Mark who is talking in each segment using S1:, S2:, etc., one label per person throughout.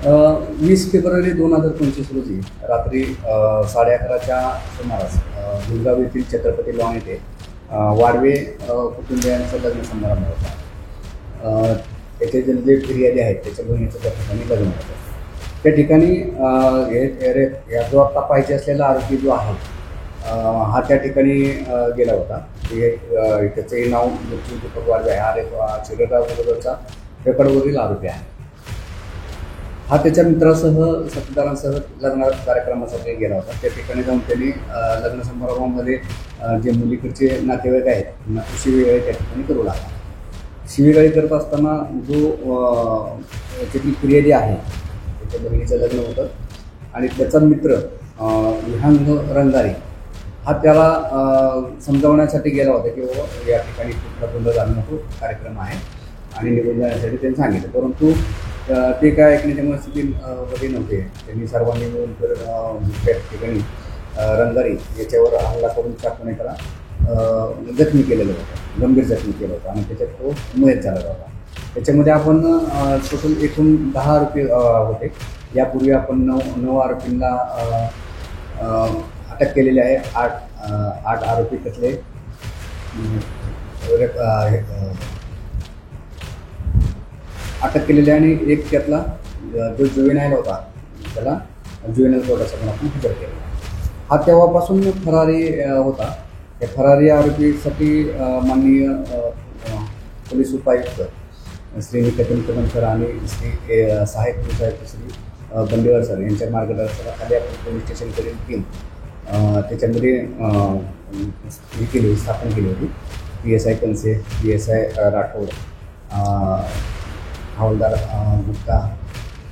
S1: 20 February 2025 रोजी रात्री 11:30च्या सुमारास गुलगाव येथील छत्रपती लॉन येथे वाडवे कुटुंबियांचा लग्न समारंभ होता. त्याचे जे फिर्यादी आहेत त्याच्या बहिणीचं त्या ठिकाणी लग्न होतं. त्या ठिकाणी या जो आत्ता पाहिजे असलेला आरोपी जो आहे हा त्या ठिकाणी गेला होता. त्याचंही नाव मृत्यू दीपक वाडवे आहे. हा शिरगाव बरोबरचा रेकॉर्डवरील आरोपी आहे. हा त्याच्या मित्रासह साथीदारांसह लग्न कार्यक्रमासाठी गेला होता. त्या ठिकाणी जाऊन त्यांनी लग्न समारंभामध्ये जे मुलीकडचे नातेवाईक आहेत त्यांना शिवीगाळी त्या ठिकाणी करू लागला. शिवीगाळी करत असताना जो त्याची फिर्यादी आहे त्याच्या बहिणीचं लग्न होतं आणि त्याचा मित्र विहांग रंगारी हा त्याला समजावण्यासाठी गेला होता की बाबा या ठिकाणी कुठला गोंधळ घालू नको, कार्यक्रम आहे आणि निघून जाण्यासाठी त्यांनी सांगितलं. परंतु ते काय ऐकण्याच्या मनस्थितीमध्ये नव्हते. त्यांनी सर्वांनी मिळून त्या ठिकाणी रंगारी याच्यावर हल्ला करून चाकूने त्याला जखमी केलेलं होतं, गंभीर जखमी केलं होतं आणि त्याच्यात तो मयत झालेला होता. त्याच्यामध्ये आपण टोटल एकूण 10 आरोपी होते. यापूर्वी आपण 9 आरोपींना अटक केलेली आहे. 8 आरोपी त्यातले अटक केलेली आहे आणि एक त्यातला जो जुवेनाईल होता त्याला जुवेनाईल कोर्टासमोर आपण हजर केला. हा तेव्हापासून फरारी होता. या फरारी आरोपीसाठी माननीय पोलीस उपायुक्त श्री निकेतन कदमकर आणि श्री सहाय्यक पोलीस आयुक्त श्री बंडेवार सर यांच्या मार्गदर्शनाखाली आपण पोलीस स्टेशनकडील टीम त्याच्यामध्ये ही केली स्थापन केली होती. PSI कंसे, PSI राठोड, हवालदार गुप्ता,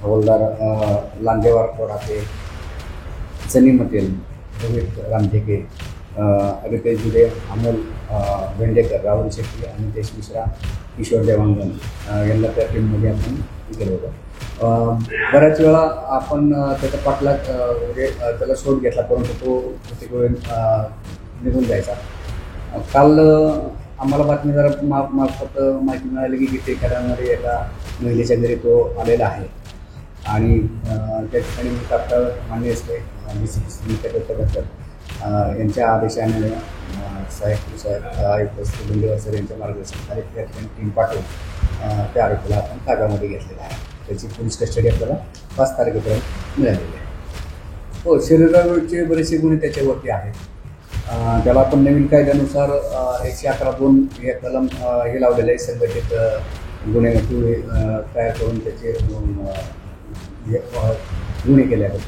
S1: हवालदार लांजेवार कोराते, सनी मटेल, रोहित रामटेके, रितेश जुडे, अमोल भेंडेकर, राहुल शेट्टी, अमितेश मिश्रा, किशोर देवांगण यांना त्या टीममध्ये आपण गेलो होतो. बऱ्याच वेळा आपण त्याचा पाठलाग म्हणजे त्याला शोध घेतला परंतु तो प्रत्येक वेळ निघून जायचा. काल आम्हाला बातमीदारामार्फत माहिती मिळाली की टेकड्यामध्ये एका महिलेच्या घरी तो आलेला आहे आणि त्या ठिकाणी मी तात्काळ मान्य असते यांच्या आदेशाने सहाय्यक आयुक्त श्री बंडेवार सर यांच्या मार्गदर्शनाखाली त्या ठिकाणी टीम पाठवून त्या आरोपीला आपण ताब्यामध्ये घेतलेला आहे. त्याची पोलीस कस्टडी आपल्याला 5 तारखेपर्यंत मिळालेली आहे. हो, शरीरावरचे बरेचसे गुन्हे त्याच्यावरती आहेत. त्याला आपण नवीन कायद्यानुसार 111(2) हे कलम हे लावलेलं आहे. संघटित गुन्हे तयार करून त्याचे गुन्हे केले आहेत.